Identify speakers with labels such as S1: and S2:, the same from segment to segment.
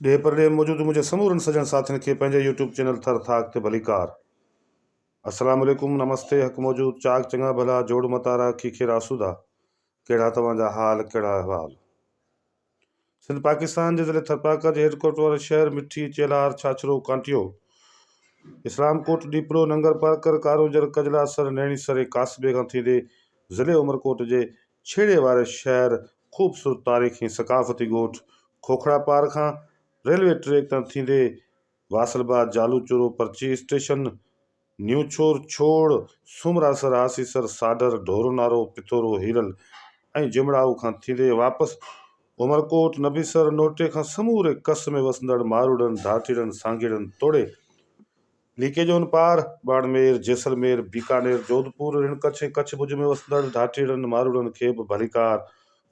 S1: ॾे पर ॾे मौजूदु मुंहिंजे समूरनि सॼण साथियुनि खे पंहिंजे यूट्यूब चैनल थर थाक ते भलीकार। अस्सलाम वालेकुम, नमस्ते, हक़ मौजूद, चाक चङा भला, जोड़ मतारा, खीखे रासूदा। कहिड़ा तव्हांजा हाल, कहिड़ा अहवाल। सिंध पाकिस्तान जे ज़िले थरपाकर जे हेडक्वार्टर वारे शहर मिठी चेलार छाछरो कांटियो इस्लामकोट डीपरो नंगर पाकर कारोजर कजला सर नैणी सरे कासबे खां थींदे ज़िले उमरकोट जे छेड़े वारे शहर ख़ूबसूरत तारीख़ी सकाफ़ती ॻोठ खोखड़ा पार खां रेलवे ट्रैक तां थींदे वासलबाद जालूचोरो पर्ची स्टेशन न्यू छोर छोड़ सुमरासर आसीसर साडर ढोरो नारो पिथोरो हीरल ऐं जिमड़ाऊ खां थींदे वापसि उमरकोट नबीसर नोटे खां समूरे कस में वसंदड़ मारूड़नि ढाटीड़नि सांगीड़नि तोड़े लीकेजोन पार बाड़मेर जैसलमेर बीकानेर जोधपुर रिण कच्छ ऐं कच्छ भुज में वसंदड़ ढाटीड़नि मारूड़नि खे बि भलीकार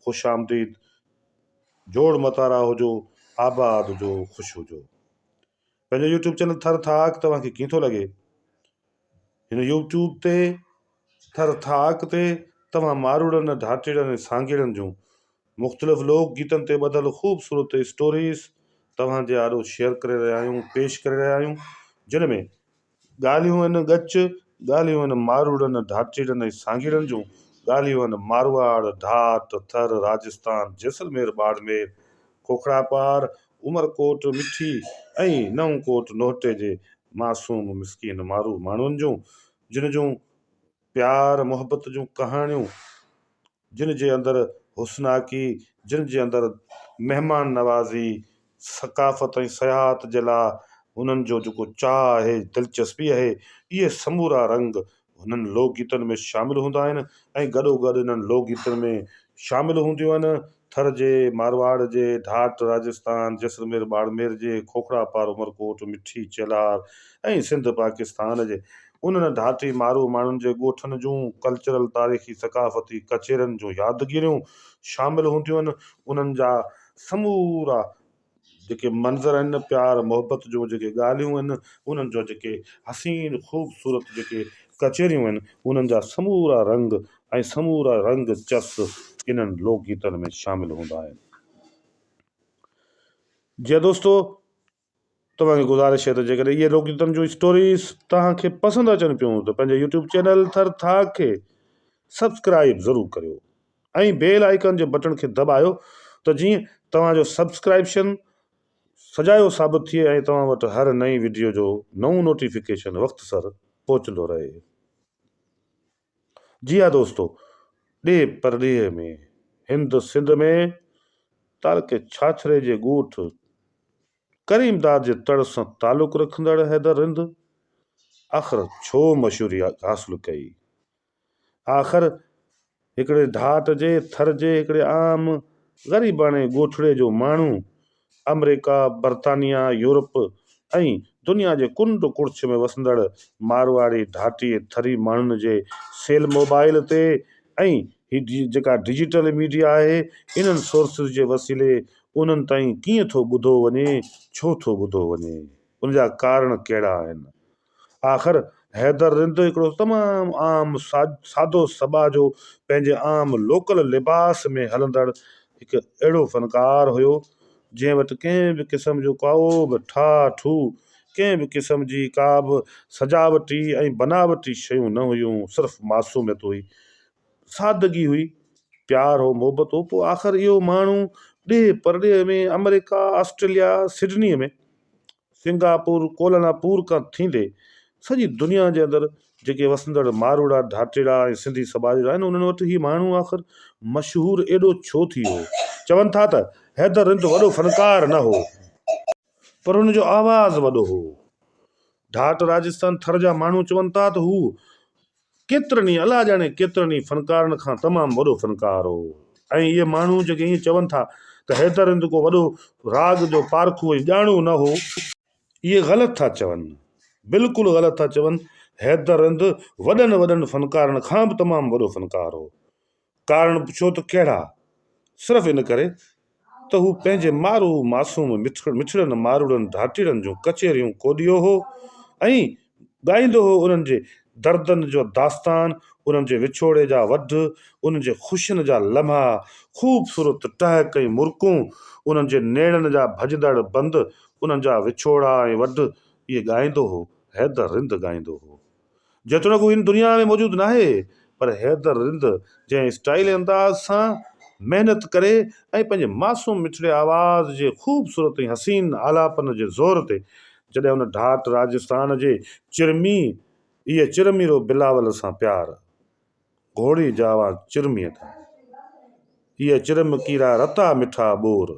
S1: ख़ुश आमदीद। जोड़ मतारा हुजो, आबाद हुजो, ख़ुशि हुजो। पंहिंजो यूट्यूब चैनल थर थाक तव्हांखे कीअं थो लॻे? हिन यूट्यूब ते थर थाक ते तव्हां मारूड़नि ढाटीड़नि ऐं सांगीड़नि जूं मुख़्तलिफ़ लोक गीतनि ते ॿधल ख़ूबसूरत स्टोरीज़ तव्हांजे आॾो शेयर करे रहिया आहियूं, पेश करे रहिया आहियूं, जिन में ॻाल्हियूं आहिनि ॻच, ॻाल्हियूं आहिनि मारूड़नि ढाटीड़नि ऐं सांगीड़नि जूं, ॻाल्हियूं आहिनि मारवाड़ ढाट थर राजस्थान जैसलमेर बाड़मेर खोखड़ा पार उमरकोट मिठी ऐं नवकोट नोहटे जे मासूम मिसकीन मारू माण्हुनि जूं, जिन जूं प्यार मुहबत जूं कहाणियूं, जिन जे अंदरि हुस्नाकी, जिन जे अंदरि महिमान नवाज़ी, सकाफ़त ऐं सयाहत जे लाइ हुननि जो जेको चाह आहे, दिलचस्पी आहे, इहे समूरा रंग हुननि लोकगीतनि में शामिलु हूंदा आहिनि ऐं गॾोगॾु इन्हनि लोकगीतनि में शामिलु हूंदियूं आहिनि थर जे, मारवाड़ जे, ढाट राजस्थान जैसलमेर बाड़मेर जे, खोखड़ा पार उमरकोट मिठी चेलार ऐं सिंध पाकिस्तान जे उन्हनि ढाटी मारू माण्हुनि जे ॻोठनि जूं कल्चरल तारीख़ी सकाफ़ती कचेरनि जूं यादगिरियूं शामिलु हूंदियूं आहिनि। उन्हनि जा समूरा जेके मंज़र आहिनि, प्यार मुहबत जूं जेके ॻाल्हियूं आहिनि, उन्हनि जो जेके हसीन ख़ूबसूरत जेके कचेरियूं आहिनि, उन्हनि जा समूरा रंग ऐं समूरा रंग चस इन्हनि लोकगीतनि में शामिलु हूंदा आहिनि। जी दोस्तो, तव्हांखे गुज़ारिश आहे त जेकॾहिं इहे लोकगीतनि जूं स्टोरीज़ तव्हांखे पसंदि अचनि पियूं त पंहिंजे यूट्यूब चैनल थर थाक खे सब्सक्राइब ज़रूरु करियो ऐं बेल आइकन जे बटन खे दॿायो त जीअं तव्हांजो सब्सक्राइप्शन सजायो साबित थिए ऐं तव्हां वटि हर नई वीडियो जो नओं नोटिफिकेशन वक़्तु सर पहुचंदो रहे। जी हा दोस्तो, ॾे परॾेह में हिंद सिंध में तारके छाछरे जे ॻोठ करीमदाद जे तड़ सां तालुक़ु रखंदड़ हैदर रिंद आख़िर छो मशहूरी हासिलु कई? आख़िर हिकिड़े ढाट जे थर जे हिकिड़े आम ग़रीबाणे ॻोठड़े जो माण्हू अमेरिका, बर्तानिया, यूरोप ऐं दुनिया जे कुंड कुड़छ में वसंदड़ मारवाड़ी ढाटी थरी माण्हुनि जे सेल मोबाइल ते ऐं ही जेका डिजिटल मीडिया आहे, इन्हनि सोर्सिस जे वसीले उन्हनि ताईं कीअं थो ॿुधो वञे, छो थो ॿुधो वञे, उनजा कारण कहिड़ा आहिनि। आख़िर हैदर रिंद हिकिड़ो तमामु आम सादो सबा जो पंहिंजे आम लोकल लिबास में हलंदड़ हिकु अहिड़ो फ़नकार हुयो जंहिं वटि कंहिं बि क़िस्म जो को बि ठाठू, कंहिं बि क़िस्म जी का बि सजावटी ऐं बनावटी शयूं न हुयूं, सिर्फ़ु मासूमियत हुई, सादगी हुई, प्यार हो, मोहबत हो। पोइ आख़िर इहो माण्हू ॾे परॾेह में अमेरिका, ऑस्ट्रेलिया, सिडनीअ में, सिंगापुर, कोलालमपुर खां थींदे सॼी दुनिया जे अंदरि जेके वसंदड़ मारूड़ा ढाटेड़ा ऐं सिंधी समाज आहिनि, उन्हनि वटि ही माण्हू आख़िर मशहूरु एॾो छो थी वियो? चवनि था त हैदर रिंद वॾो फ़नकार न हो, पर हुनजो आवाज़ वॾो हो। ढाट राजस्थान थर जा माण्हू चवनि था त हू केतिरनि अलाह ॼाणे केतिरनि फ़नकारनि खां तमामु वॾो फ़नकार हो। ऐं इहे माण्हू जेके ईअं चवनि था त हैदर रिंद को वॾो राग जो पारखू ऐं ॼाणू न हो, इहे ग़लति था चवनि, बिल्कुलु ग़लति था चवनि। हैदर रिंद वॾनि वॾनि फ़नकारनि खां बि तमामु वॾो फ़नकार हो। कारण छो त कहिड़ा? सिर्फ़ु इन करे त हू पंहिंजे मारू मासूम मिछड़नि मारूड़नि ढाटीड़नि जूं कचेरियूं कोॾियो हो ऐं ॻाईंदो हो उन्हनि जे दर्दनि जो दास्तान, उन्हनि जे विछोड़े जा वढ, उन्हनि जे ख़ुशियुनि जा लम्हा, ख़ूबसूरत टहक ऐं मुर्कूं, उन्हनि जे नेड़नि जा भॼंदड़ बंद, उन्हनि जा विछोड़ा ऐं वढ, इहे ॻाईंदो हो, हैदर रिंद ॻाईंदो हो। जेतोणीकि हू हिन दुनिया में मौजूदु नाहे, पर हैदर रिंद जंहिं स्टाइल अंदाज़ सां महिनत करे ऐं पंहिंजे मासूम मिठड़े आवाज़ जे ख़ूबसूरत ऐं हसीन आलापन जे ज़ोर ते जॾहिं हुन ढाठ राजस्थान जे चिरमी इहे चिरमीरो बिलावल सां प्यार, घोड़ी जावा चिरमीअ था, इहे चिरमकीरा रता मिठा बोर,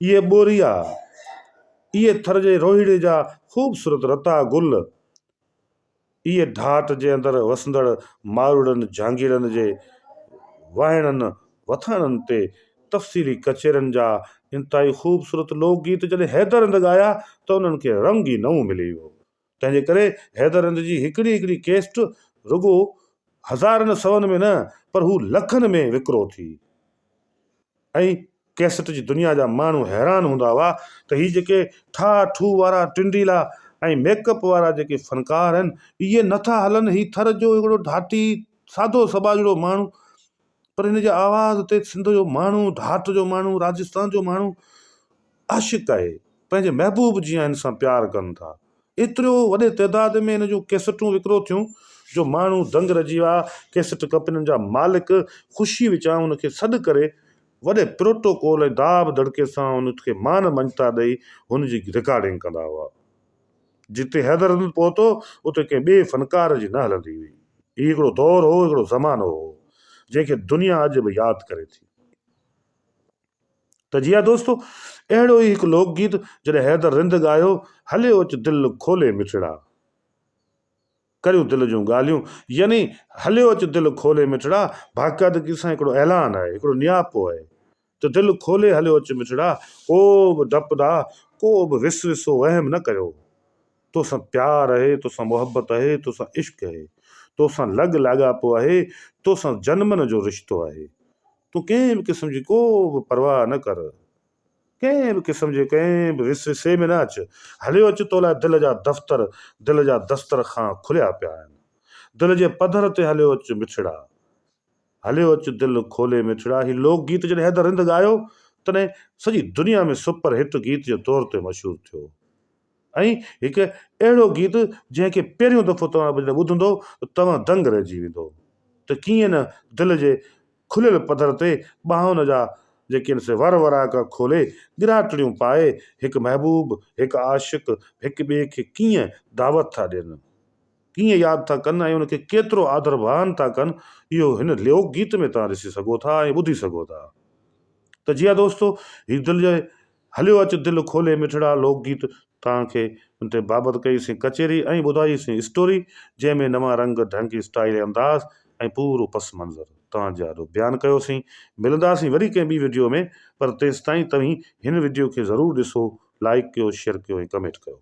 S1: इहे बोरिया, इहे थर जे रोहिड़े जा ख़ूबसूरत रता गुल, इहे ढाठ जे अंदरि वसंदड़ मारुड़नि झांगीरनि जे वाहिणनि वथाणनि ते तफ़सीली कचेरनि जा इंतिहाई ख़ूबसूरत लोकगीत जॾहिं हैदर रिंद ॻाया त उन्हनि खे रंग ई नओं मिली वियो। तंहिंजे करे हैदर रिंद जी हिकिड़ी हिकिड़ी केस्ट रुगो हज़ारनि सवनि में न, पर हू लखनि में विकिरो थी। ऐं कैसेट जी दुनिया जा माण्हू हैरान हूंदा हुआ त हीअ जेके ठा ठू वारा टिंडीला ऐं मेकअप वारा जेके फ़नकार आहिनि, इहे नथा हलनि, हीअ थर जो हिकिड़ो ढाटी सादो सबाजड़ो माण्हू, पर हिन जे आवाज़ ते सिंध जो माण्हू, ढाठ जो माण्हू, राजस्थान जो माण्हू आशिक़ आहे, पंहिंजे महबूब जीअं हिन सां प्यार कनि था। एतिरो वॾे तइदाद में हिन जूं कैसेटूं विकिरो थियूं जो माण्हू दंग रची विया। कैसेट कंपनियुनि जा मालिक ख़ुशी विचां हुनखे सॾु करे वॾे प्रोटोकॉल ऐं दाब दड़के सां हुनखे मान मञता ॾेई हुनजी रिकॉर्डिंग कंदा हुआ। जिते हैदर रिंद पहुतो उते कंहिं ॿिए फ़नकार जी न हलंदी हुई। हीउ हिकिड़ो दौरु हो, हिकिड़ो ज़मानो हो जंहिंखे दुनिया अॼु बि यादि करे थी। त जी हा दोस्तो, अहिड़ो ई हिकु लोकगीत जॾहिं हैदर रिंद ॻायो, हलियो अच दिलि खोले मिठड़ा, करियूं दिलि जूं ॻाल्हियूं, यानी हलियो अच दिलि खोले मिठड़ा बाक़ाइदगी सां हिकिड़ो ऐलान आहे, हिकिड़ो नियापो आहे त दिलि खोले हलियो अच मिठड़ा, को बि डपदा, को बि विस विसो वहम न करियो, तोसां प्यार आहे, तोसां मुहबत आहे, तोसां इश्क आहे, तोसां लॻ लाॻापो आहे, तोसां जनमनि जो रिश्तो आहे। तूं कंहिं बि क़िस्म जी को बि परवाह न कर, कंहिं बि क़िस्म जे कंहिं बि विसे में न अचु, हलियो अच तो लाइ दिलि जा दफ़्तर, दिलि जा दस्तर खां खुलिया पिया आहिनि, दिलि जे पधर ते हलियो अच मिठड़ा, हलियो अच दिलि खोले मिठड़ा। हीउ लोकगीत जॾहिं हैदर रिंद ॻायो तॾहिं सॼी दुनिया में सुपर हिट गीत जे तौर ते मशहूरु थियो। ऐं हिकु अहिड़ो गीत जंहिंखे पहिरियों दफ़ो तव्हां जॾहिं ॿुधंदो त तव्हां दंग रहिजी वेंदो त कीअं न दिलि जे खुलियल पधर ते ॿाहुनि जा जेके आहिनि से वर वराका खोले गिराटड़ियूं पाए हिकु महबूब, हिकु आशिक़ हिकु ॿिए खे कीअं दावत था ॾियनि, कीअं यादि था कनि ऐं उनखे केतिरो आदर बहान था कनि, इहो हिन लोकगीत में तव्हां ॾिसी सघो था ऐं ॿुधी सघो था। त जी हा दोस्तो, हीउ दिलि जे हलियो अच दिलि खोले मिठड़ा लोकगीत तव्हांखे उन ते बाबति कईसीं कचेरी ऐं ॿुधाईसीं स्टोरी, जंहिंमें नवां रंग ढंग स्टाइल अंदाज़ ऐं पूरो पस मंज़र तव्हांजे आॾो बयानु कयोसीं। मिलंदासीं वरी कंहिं ॿी वीडियो में, पर तेसिताईं तव्हीं हिन वीडियो खे ज़रूरु ॾिसो, लाइक कयो, शेयर कयो ऐं कमेंट कयो।